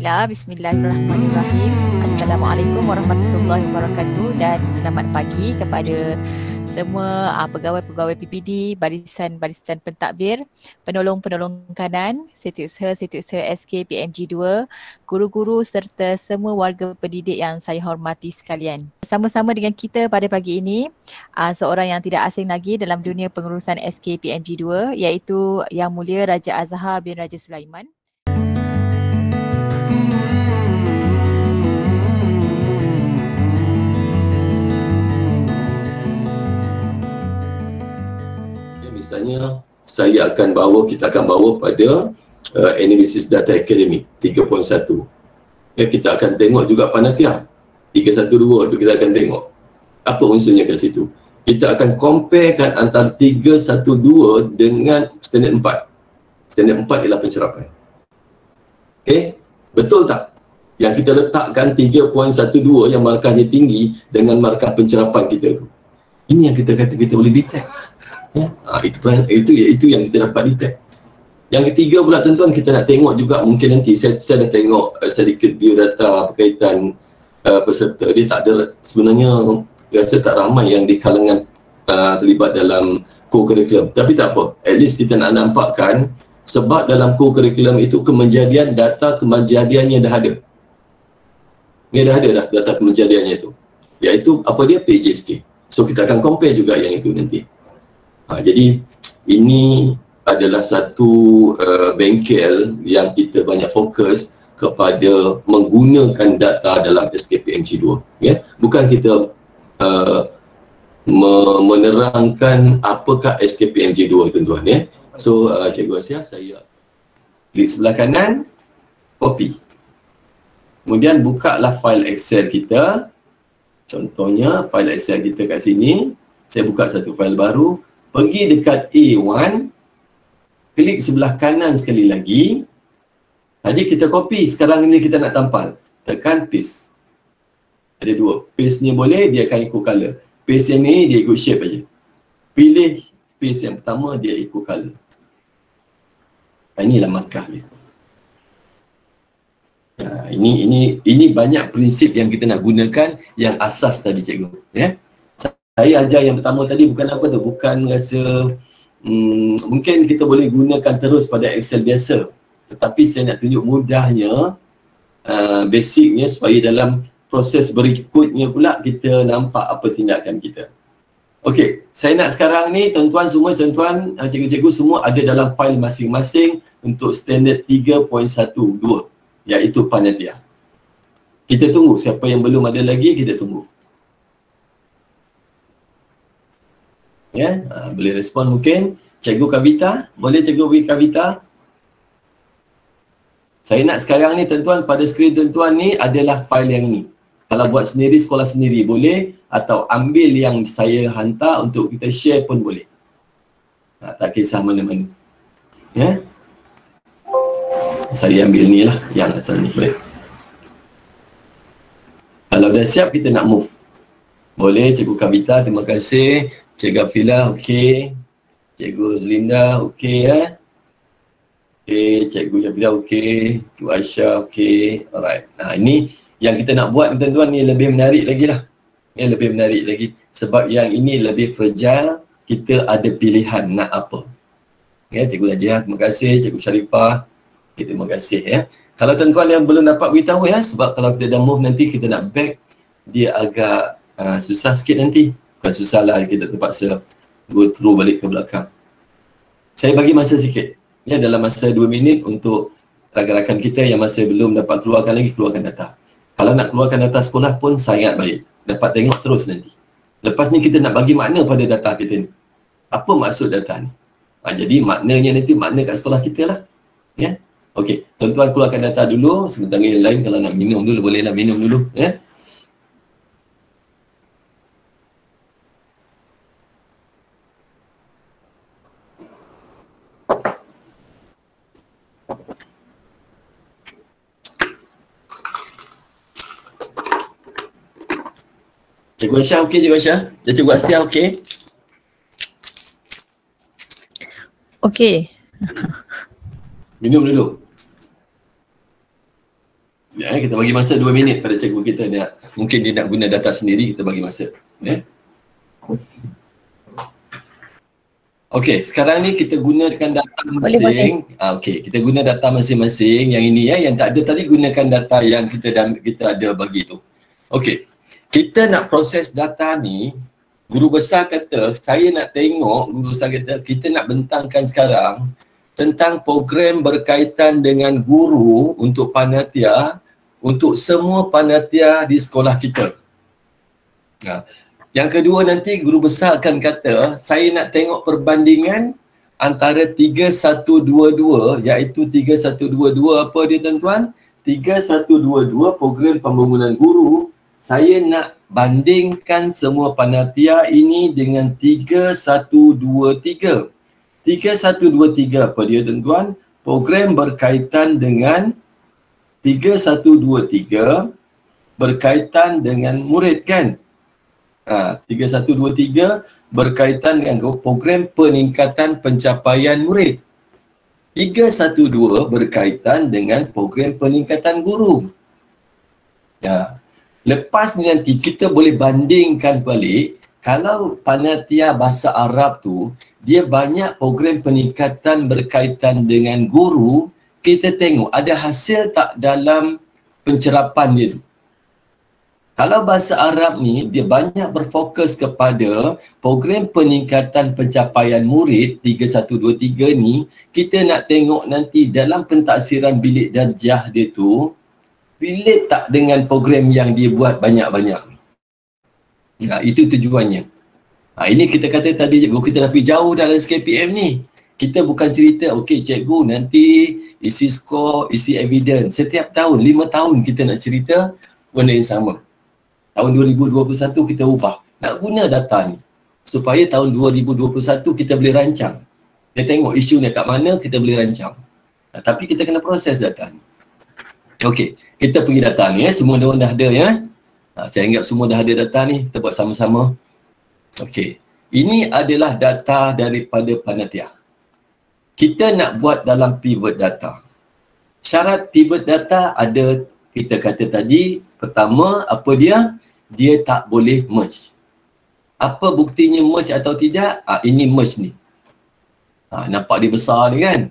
Baiklah, bismillahirrahmanirrahim. Assalamualaikum warahmatullahi wabarakatuh dan selamat pagi kepada semua pegawai-pegawai PPD, barisan-barisan pentadbir, penolong-penolong kanan, setiausaha-setiausaha SK PMG 2, guru-guru serta semua warga pendidik yang saya hormati sekalian. Sama-sama dengan kita pada pagi ini, seorang yang tidak asing lagi dalam dunia pengurusan SK PMG 2 iaitu Yang Mulia Raja Azhar bin Raja Sulaiman. Misalnya kita akan bawa pada Analysis Data Academy 3.1. Kita akan tengok juga Panatia 312 tu, kita akan tengok apa unsurnya kat situ. Kita akan comparekan antara 312 dengan standard 4. Standard 4 ialah pencerapan. Betul tak? Yang kita letakkan 3.12 yang markahnya tinggi dengan markah pencerapan kita tu. Ini yang kita kata kita boleh detect. Itu yang kita dapat detect. Yang ketiga pula tuan-tuan, kita nak tengok juga, mungkin nanti saya dah tengok sedikit biodata berkaitan peserta. Dia tak ada, sebenarnya rasa tak ramai yang di kalangan terlibat dalam co-curriculum, tapi tak apa, at least kita nak nampakkan sebab dalam co-curriculum itu data kemajadiannya dah ada. Dia dah ada dah data kemajadiannya itu, iaitu apa dia, PJSK. So kita akan compare juga yang itu nanti. Jadi ini adalah satu bengkel yang kita banyak fokus kepada menggunakan data dalam SKPMG 2. Bukan kita menerangkan apakah SKPMG 2 tuan-tuan. So Cikgu Asia, saya klik sebelah kanan, copy. Kemudian bukalah file Excel kita. Contohnya file Excel kita kat sini. Saya buka satu file baru. Pergi dekat A1, klik sebelah kanan sekali lagi. Tadi kita copy, sekarang ini kita nak tampal. Tekan paste. Ada dua. Paste ni boleh, dia akan ikut color. Paste yang ni, dia ikut shape aja. Pilih paste yang pertama, dia ikut color. Inilah markah dia. Ini banyak prinsip yang kita nak gunakan, yang asas tadi cikgu. Saya ajar yang pertama tadi bukan apa tu, bukan rasa mungkin kita boleh gunakan terus pada Excel biasa, tetapi saya nak tunjuk mudahnya, basicnya, supaya dalam proses berikutnya pula kita nampak apa tindakan kita. Okey, saya nak sekarang ni tuan-tuan semua, tuan-tuan, cikgu-cikgu semua ada dalam file masing-masing untuk standard 3.12, iaitu Panatia. Kita tunggu, siapa yang belum ada lagi kita tunggu. Boleh respon mungkin. Cikgu Kavita, boleh Cikgu Kavita? Saya nak sekarang ni tuan-tuan, pada skrin tuan-tuan ni adalah file yang ni. Kalau buat sendiri, sekolah sendiri boleh, atau ambil yang saya hantar untuk kita share pun boleh. Tak kisah mana-mana. Saya ambil ni lah, yang asal ni boleh. Kalau dah siap, kita nak move. Boleh Cikgu Kavita, terima kasih. Cikgu Afila, okey. Cikgu Roslinda, okey Okey, Cikgu Afila, okey. Cikgu Aisyah, okey. Alright. Ini yang kita nak buat tuan-tuan, ni lebih menarik lagi lah. Ini lebih menarik lagi. Sebab yang ini lebih fragile, kita ada pilihan nak apa. Cikgu Najiyah, terima kasih. Cikgu Sharifah, terima kasih. Kalau tuan-tuan yang belum dapat beritahu sebab kalau kita dah move nanti kita nak back, dia agak susah sikit nanti. Bukan susah lah, kita terpaksa go through balik ke belakang. Saya bagi masa sikit. Dalam masa 2 minit untuk rakan-rakan kita yang masih belum dapat keluarkan lagi, keluarkan data. Kalau nak keluarkan data sekolah pun sangat baik. Dapat tengok terus nanti. Lepas ni kita nak bagi makna pada data kita ni. Apa maksud data ni? Jadi maknanya nanti makna kat sekolah kita lah. Okey, tuan-tuan keluarkan data dulu. Sebentar yang lain kalau nak minum dulu, bolehlah minum dulu. Cikgu Aisyah okey, Cikgu Aisyah? Cikgu Asia okey? Okey. Minum dulu. Ya, kita bagi masa 2 minit pada cikgu kita nak. Mungkin dia nak guna data sendiri, kita bagi masa. Ya. Okey, sekarang ni kita gunakan data masing. Okey, kita guna data masing-masing. Yang ini ya, yang tak ada tadi gunakan data yang kita ada bagi tu. Okey. Kita nak proses data ni, guru besar kata, saya nak tengok, guru besar kata, kita nak bentangkan sekarang tentang program berkaitan dengan guru untuk panitia, untuk semua panitia di sekolah kita. Nah, yang kedua nanti guru besar akan kata, saya nak tengok perbandingan antara 3122, iaitu 3122 apa dia tuan-tuan? 3122 program pembangunan guru. Saya nak bandingkan semua panitia ini dengan 3123. 3123 apa dia tuan-tuan? Program berkaitan dengan 3123 berkaitan dengan murid kan? 3123 berkaitan dengan program peningkatan pencapaian murid. 312 berkaitan dengan program peningkatan guru. Ya. Lepas ni nanti kita boleh bandingkan balik, kalau panitia bahasa Arab tu dia banyak program peningkatan berkaitan dengan guru, kita tengok ada hasil tak dalam pencerapan dia tu. Kalau bahasa Arab ni dia banyak berfokus kepada program peningkatan pencapaian murid 3123 ni, kita nak tengok nanti dalam pentaksiran bilik darjah dia tu relate tak dengan program yang dia buat banyak-banyak. Nah, itu tujuannya. Ini kita kata tadi cikgu kita dah pergi jauh dalam SKPM ni. Kita bukan cerita, okey cikgu nanti isi skor, isi evidence. Setiap tahun, 5 tahun kita nak cerita benda yang sama. Tahun 2021 kita ubah. Nak guna data ni supaya tahun 2021 kita boleh rancang. Kita tengok isu ni kat mana, kita boleh rancang. Tapi kita kena proses data ni. Okey, kita pergi data ni semua orang dah ada ya. Saya anggap semua dah ada data ni, kita buat sama-sama. Okey, ini adalah data daripada panitia. Kita nak buat dalam pivot data. Syarat pivot data ada, kita kata tadi, pertama apa dia? Dia tak boleh merge. Apa buktinya merge atau tidak? Ini merge ni. Nampak dia besar ni kan?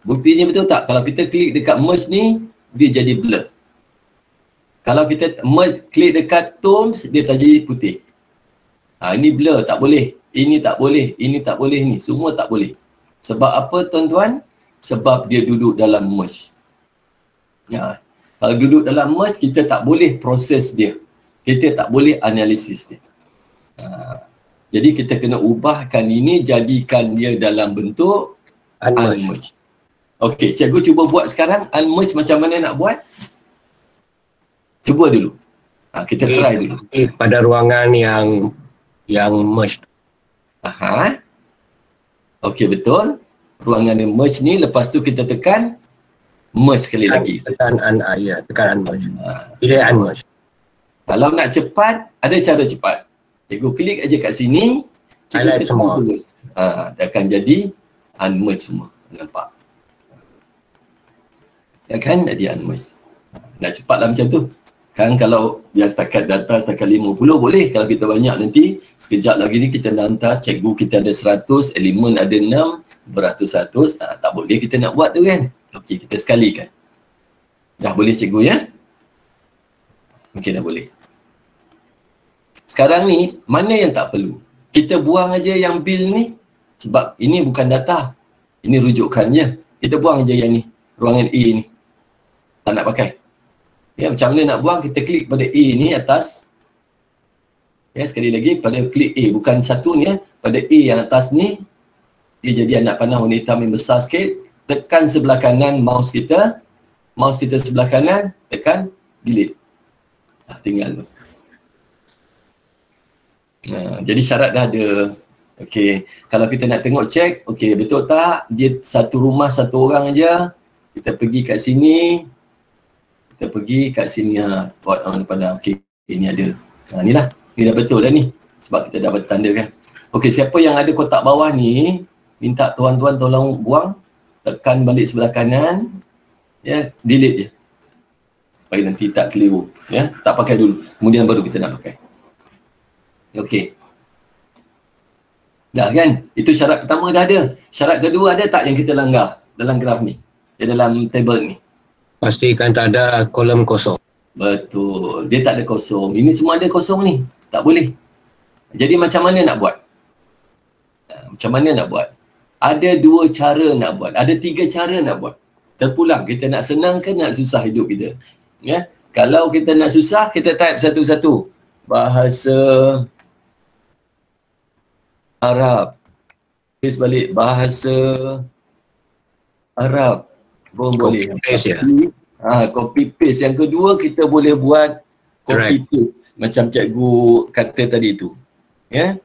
Buktinya betul tak? Kalau kita klik dekat merge ni, dia jadi blur. Kalau kita merge, klik dekat tombs, dia tak jadi putih. Ini blur, tak boleh. Ini tak boleh, ini tak boleh ni. Semua tak boleh. Sebab apa tuan-tuan? Sebab dia duduk dalam merge. Kalau duduk dalam merge, kita tak boleh proses dia. Kita tak boleh analisis dia. Jadi kita kena ubahkan ini, jadikan dia dalam bentuk unmerge. Okey, cikgu cuba buat sekarang. Unmerge macam mana nak buat? Cuba dulu. Kita try dulu. Pada ruangan yang merge. Okey, betul. Ruangan yang merge ni, lepas tu kita tekan merge sekali lagi. Tekan unmerge. Pilih unmerge. Kalau nak cepat, ada cara cepat. Cikgu klik aja kat sini, cikgu tekan semua. Terus. Dia akan jadi unmerge semua. Nampak? Ya kan? Jadi unmerge. Nak cepatlah macam tu. Kan kalau yang setakat data setakat 50 boleh. Kalau kita banyak nanti, sekejap lagi ni kita hantar, cikgu kita ada 100, elemen ada 6, beratus-ratus. Tak boleh kita nak buat tu kan? Okey, kita sekalikan. Dah boleh cikgu ya? Okey, dah boleh. Sekarang ni, mana yang tak perlu? Kita buang aja yang bill ni. Sebab ini bukan data. Ini rujukannya. Kita buang aja yang ni. Ruangan A ni. Tak nak pakai. Ya, macam mana nak buang? Kita klik pada A ni atas. Ya, sekali lagi pada klik A. Bukan satu ni ya. Pada A yang atas ni. Dia jadi anak panah warna hitam yang besar sikit. Tekan sebelah kanan mouse kita. Mouse kita sebelah kanan. Tekan delete. Tinggal tu. Jadi syarat dah ada. Okey, kalau kita nak tengok check, okey betul tak dia satu rumah satu orang aja. Kita pergi kat sini. Kita pergi kat sini buat orang depan. Okey, ini ada. Ni lah. Ni dah betul dah ni. Sebab kita dah bertanda kan. Okey, siapa yang ada kotak bawah ni, minta tuan-tuan tolong buang. Tekan balik sebelah kanan. Ya, delete je. supaya nanti tak keliru, ya. Tak pakai dulu, kemudian baru kita nak pakai. Okey. Dah kan? Itu syarat pertama dah ada. Syarat kedua ada tak yang kita langgar dalam graf ni? Dalam table ni? Pastikan tak ada kolom kosong. Betul. Dia tak ada kosong. Ini semua ada kosong ni. Tak boleh. Jadi macam mana nak buat? Macam mana nak buat? Ada 2 cara nak buat. Ada 3 cara nak buat. Terpulang. Kita nak senang ke nak susah hidup kita? Ya. Kalau kita nak susah, kita type satu-satu. Bahasa Arab. Tulis balik. Bahasa Arab. Pun boleh. Paste ya. Copy paste. Yang kedua, kita boleh buat copy paste. Macam cikgu kata tadi tu. Ya.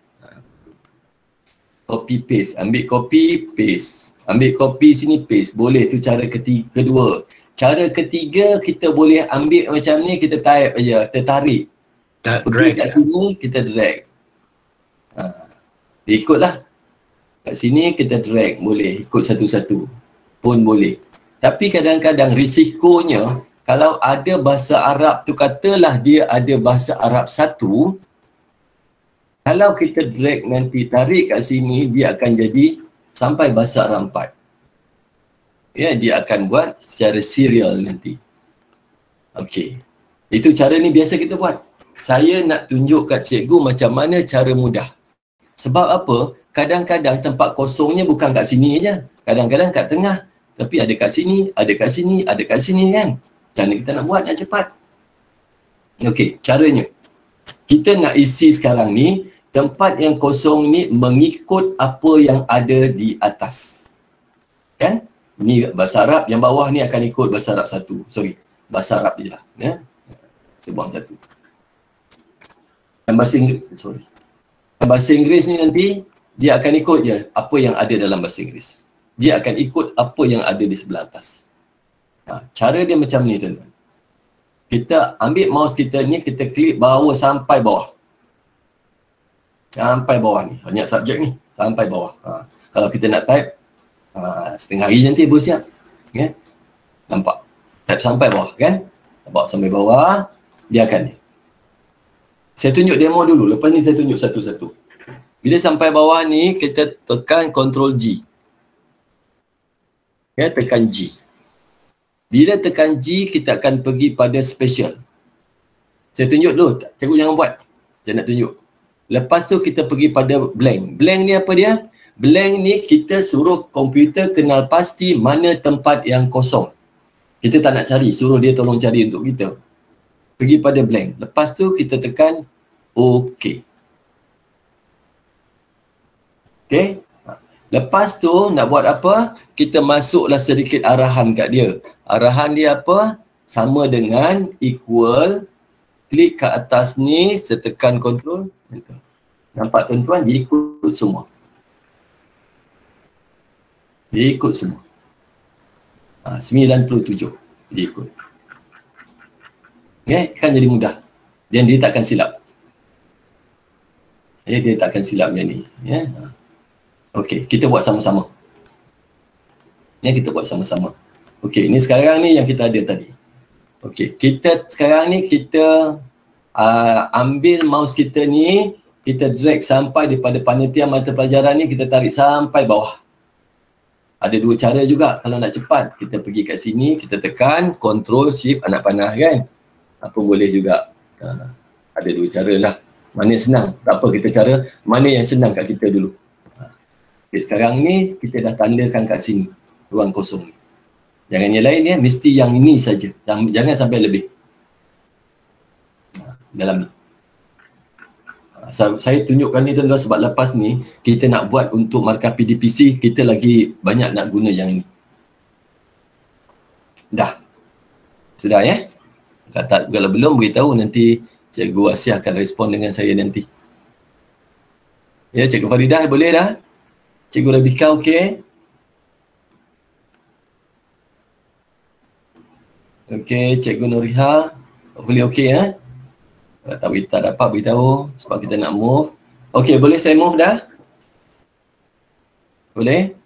Copy paste. Ambil copy paste. Ambil copy sini paste. Boleh tu cara kedua. Cara ketiga, kita boleh ambil macam ni, kita type aja, kita tarik. Pergi kat sini, kita drag. Ikutlah. Kat sini kita drag, boleh ikut satu-satu pun boleh. Tapi kadang-kadang risikonya, kalau ada bahasa Arab tu, katalah dia ada bahasa Arab 1, kalau kita drag nanti tarik kat sini, dia akan jadi sampai bahasa Arab 4. Ya, dia akan buat secara serial nanti. Okey. Itu cara ni biasa kita buat. Saya nak tunjuk kat cikgu macam mana cara mudah. Sebab apa? Kadang-kadang tempat kosongnya bukan kat sini je. Kadang-kadang kat tengah. Tapi ada kat sini, ada kat sini, ada kat sini kan. Macam mana kita nak buat nak cepat? Okey, caranya. Kita nak isi sekarang ni, tempat yang kosong ni mengikut apa yang ada di atas. Kan? Ni bahasa Arab, yang bawah ni akan ikut bahasa Arab 1. Sorry, bahasa Arab je lah. Ya? Saya buang 1. Yang bahasa Inggeris, sorry. Yang bahasa Inggeris ni nanti, dia akan ikut je apa yang ada dalam bahasa Inggeris. Dia akan ikut apa yang ada di sebelah atas. Cara dia macam ni tuan-tuan. Kita ambil mouse kita ni, kita klik bawah sampai bawah. Sampai bawah ni. Banyak subjek ni. Sampai bawah. Kalau kita nak type, setengah hari nanti baru siap. Okay? Nampak? Type sampai bawah kan? Bawa sampai bawah, dia akan ni. Saya tunjuk demo dulu. Lepas ni saya tunjuk satu-satu. Bila sampai bawah ni, kita tekan Ctrl G. Ya, tekan G. Bila tekan G, kita akan pergi pada special. Saya tunjuk dulu. Cikgu jangan buat. Saya nak tunjuk. Lepas tu kita pergi pada blank. Blank ni apa dia? Blank ni kita suruh komputer kenal pasti mana tempat yang kosong. Kita tak nak cari. Suruh dia tolong cari untuk kita. Pergi pada blank. Lepas tu kita tekan OK. Okay. Lepas tu nak buat apa? Kita masuklah sedikit arahan kat dia. Arahan dia apa? Sama dengan equal, klik ke atas ni, saya tekan control. Nampak tuan-tuan? Dia ikut semua. Dia ikut semua. 97 dia ikut. Okay, kan jadi mudah. Dan dia takkan silap. Dia takkan silap macam ni. Ya. Okey, kita buat sama-sama. Ya, kita buat sama-sama. Okey, ini sekarang ni yang kita ada tadi. Okey, kita sekarang ni kita ambil mouse kita ni, kita drag sampai daripada panitia mata pelajaran ni, kita tarik sampai bawah. Ada 2 cara juga kalau nak cepat. Kita pergi kat sini, kita tekan Ctrl Shift anak panah kan. Apa boleh juga. Ada 2 cara lah. Mana yang senang? Tak apa kita cara. Mana yang senang kat kita dulu. Okay, sekarang ni kita dah tandakan kat sini. Ruang kosong ni. Jangan yang lain ya. Mesti yang ini saja. Jangan sampai lebih. Dalam ni. Saya tunjukkan ni tuan-tuan sebab lepas ni kita nak buat untuk markah PDPC, kita lagi banyak nak guna yang ni. Dah. Sudah ya? Kalau belum beritahu nanti Cikgu Asyah akan respon dengan saya nanti. Ya, Cikgu Faridah boleh dah? Cikgu Rabika okey? Okey, Cikgu Nuriha boleh okey ya? Kalau tak dapat beritahu sebab kita nak move. Okey, boleh saya move dah? Boleh?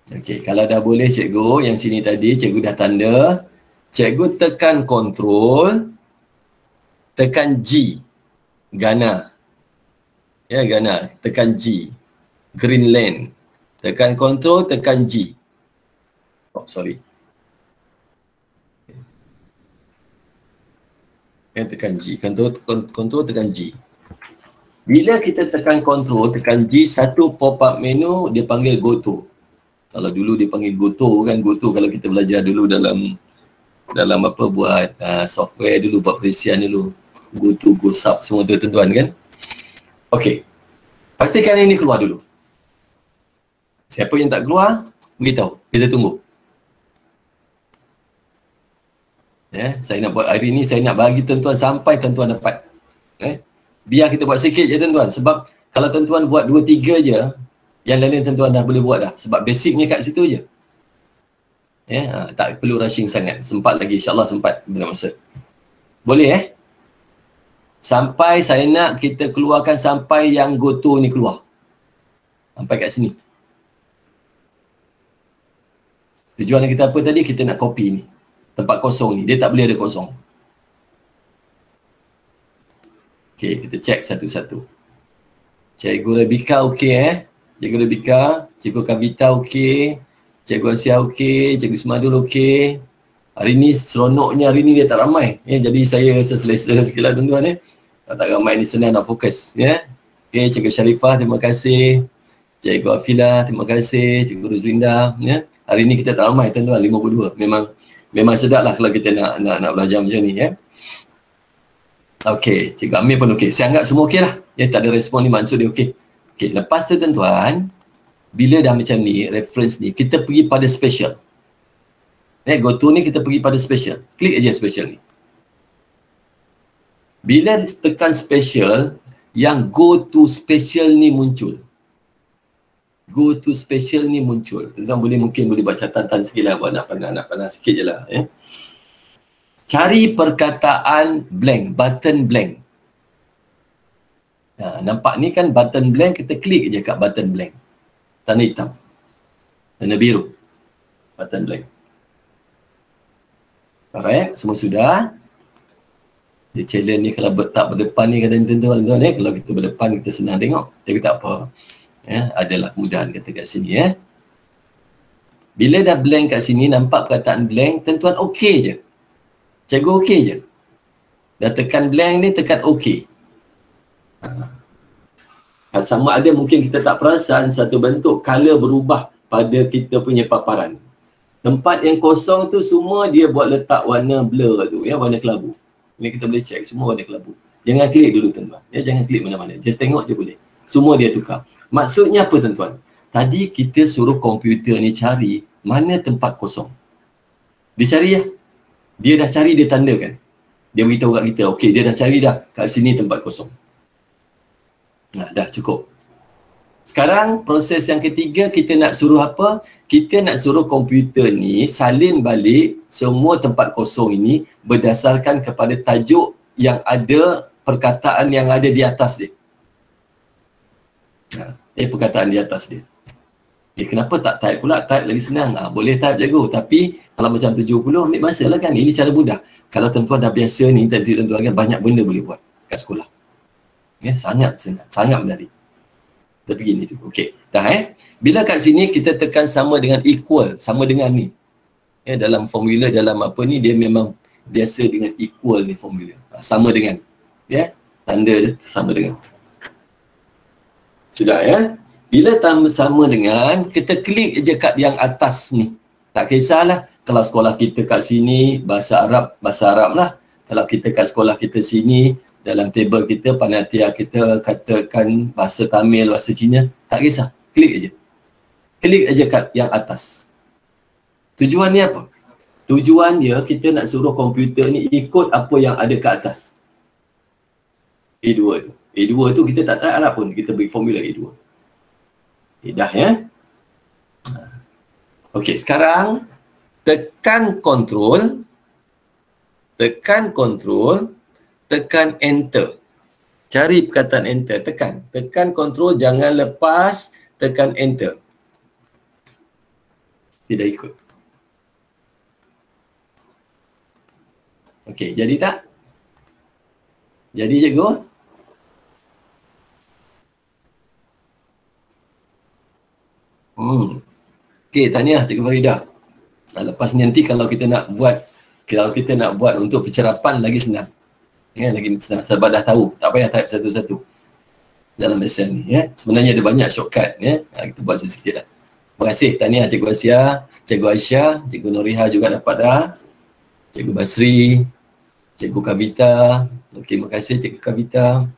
Okey, kalau dah boleh cikgu, yang sini tadi cikgu dah tanda. Cikgu tekan control, tekan G, Ghana. Ya, Ghana, tekan G. Greenland. Tekan control, tekan G. Oh, sorry. Tekan G. Control tekan G. Bila kita tekan control, tekan G, satu pop-up menu dia panggil go to. Kalau dulu dia panggil go to kan, go to kalau kita belajar dulu dalam apa buat software dulu, buat perisian dulu. Go to, go sub, semua tu tuan kan. Okey. Pastikan ini keluar dulu. Siapa yang tak keluar, beritahu. Kita tunggu. Ya, saya nak buat hari ni, saya nak bagi tuan-tuan sampai tuan-tuan dapat. Biar kita buat sikit je tuan-tuan. Sebab kalau tuan-tuan buat 2-3 je, yang lain tuan-tuan dah boleh buat dah. Sebab basicnya kat situ je. Ya, tak perlu rushing sangat. Sempat lagi, insyaAllah sempat benda masa. Boleh sampai saya nak kita keluarkan sampai yang go to ni keluar. Sampai kat sini. Tujuan kita apa tadi? Kita nak copy ni. Tempat kosong ni. Dia tak boleh ada kosong. Okey, kita check satu-satu. Cikgu Rebecca okey Cikgu Rebecca, Cikgu Kavita okey. Cikgu Asia okey, Cikgu Ismadul okey. Hari ni seronoknya, hari ni dia tak ramai. Jadi saya selesa sikit lah tuan-tuan Tak ramai ni senang nak fokus. Okey, Cikgu Sharifah terima kasih. Cikgu Afila terima kasih. Cikgu Ruzlinda. Hari ni kita tak ramai tuan-tuan, 52. Memang sedap lah kalau kita nak belajar macam ni Okey, Cikgu Amir pun okey. Saya anggap semua okey lah. Tak ada respon ni maksud dia okey. Okey, lepas tu tuan-tuan, bila dah macam ni, reference ni, kita pergi pada special. Go to ni kita pergi pada special. Klik aja special ni. Bila tekan special, yang go to special ni muncul. Go to special ni muncul. Tuan-tuan mungkin boleh buat catatan sikit lah. Buat nak panah sikit je lah. Cari perkataan blank, button blank. Nampak ni kan button blank, kita klik je kat button blank. Tanda hitam. Tanda biru. Button blank. Alright, semua sudah. Dia challenge ni kalau tak berdepan ni kadang-kadang tuan-tuan kalau kita berdepan kita senang tengok. Tapi tak apa. Adalah kemudahan kata kat sini Bila dah blank kat sini, nampak perkataan blank, tuan-tuan okey je. Cikgu okey je. Dah tekan blank ni, tekan okey. Sama ada mungkin kita tak perasan satu bentuk color berubah pada kita punya paparan. Tempat yang kosong tu semua dia buat letak warna blur tu, warna kelabu. Ini kita boleh check semua warna kelabu. Jangan klik dulu tuan-tuan. Jangan klik mana-mana. Just tengok je boleh. Semua dia tukar. Maksudnya apa tuan-tuan? Tadi kita suruh komputer ni cari mana tempat kosong. Dia cari Dia dah cari, dia tandakan. Dia beritahu kat kita, okey dia dah cari dah kat sini tempat kosong. Dah cukup. Sekarang proses yang ketiga, kita nak suruh apa? Kita nak suruh komputer ni salin balik semua tempat kosong ini berdasarkan kepada tajuk yang ada, perkataan yang ada di atas dia. Perkataan di atas dia. Kenapa tak type pula? Type lagi senang. Boleh type cikgu, tapi kalau macam 70 ambil masa lah kan. Ini cara mudah. Kalau tuan-tuan dah biasa ni, nanti tuan-tuan kan banyak benda boleh buat kat sekolah. Sangat senang, sangat menarik. Tapi gini tu. Okey. Dah Bila kat sini kita tekan sama dengan equal, sama dengan ni. Dalam formula, dalam apa ni, dia memang biasa dengan equal ni formula. Sama dengan. Tanda dia sama dengan. Sudah Bila sama dengan, kita klik je kat yang atas ni. Tak kisahlah kalau sekolah kita kat sini bahasa Arab lah. Kalau kita kat sekolah kita sini, dalam table kita, panitia kita katakan bahasa Tamil, bahasa Cina, tak kisah. Klik aja. Klik aja kat yang atas. Tujuan ni apa? Tujuan dia kita nak suruh komputer ni ikut apa yang ada kat atas. A2 tu. A2 tu kita tak tahu Arab pun, kita beri formula A2. Dah Okey, sekarang tekan control, tekan enter. Cari perkataan enter, tekan control, jangan lepas, tekan enter. Dia dah ikut. Okey, jadi tak? Jadi cikgu? Okey, tahniah Cikgu Faridah. Lepas ni nanti kalau kita nak buat untuk pencerapan lagi senang. Ya, lagi senang sebab dah tahu, tak payah type satu-satu dalam Excel ni ya. Sebenarnya ada banyak shortcut ya. Kita buat sikit lah. Terima kasih, tahniah Cikgu Asia, Cikgu Aisyah, Cikgu Noriha juga dapat dah. Cikgu Basri, Cikgu Kavita. Okey, terima kasih Cikgu Kavita.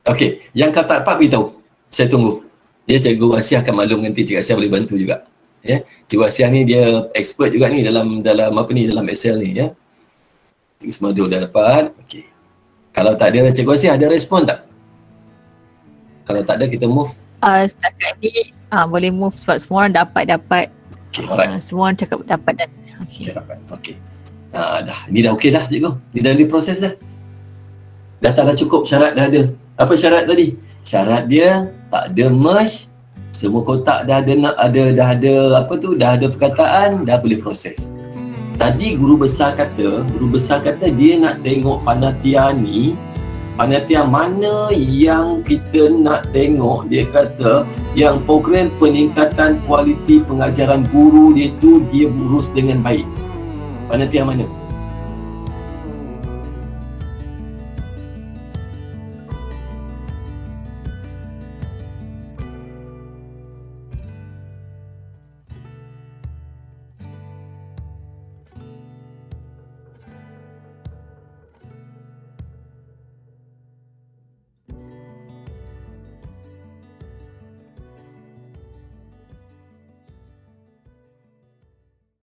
Okey, yang kalau tak dapat beritahu, saya tunggu. Ya, Cikgu Asia akan maklum nanti, Cikgu Asia boleh bantu juga. Ya, Cikgu Asia ni dia expert juga ni dalam Excel ni ya. Cikgu Semadul dah dapat. Okey. Kalau tak ada, Cikgu Asia ada respon tak? Kalau tak ada, kita move. Setakat ni boleh move sebab semua orang dapat. Okey, alright. Semua orang cakap dapat dan okey. Dapat. Okey. Dah. Ni dah okey dah, Cikgu. Ni dah diproses dah. Data dah cukup, syarat dah ada. Apa syarat tadi? Syarat dia tak ada merge, semua kotak dah ada perkataan, dah boleh proses. Tadi guru besar kata dia nak tengok panitia mana yang kita nak tengok. Dia kata yang program peningkatan kualiti pengajaran guru dia tu dia urus dengan baik. Panitia mana?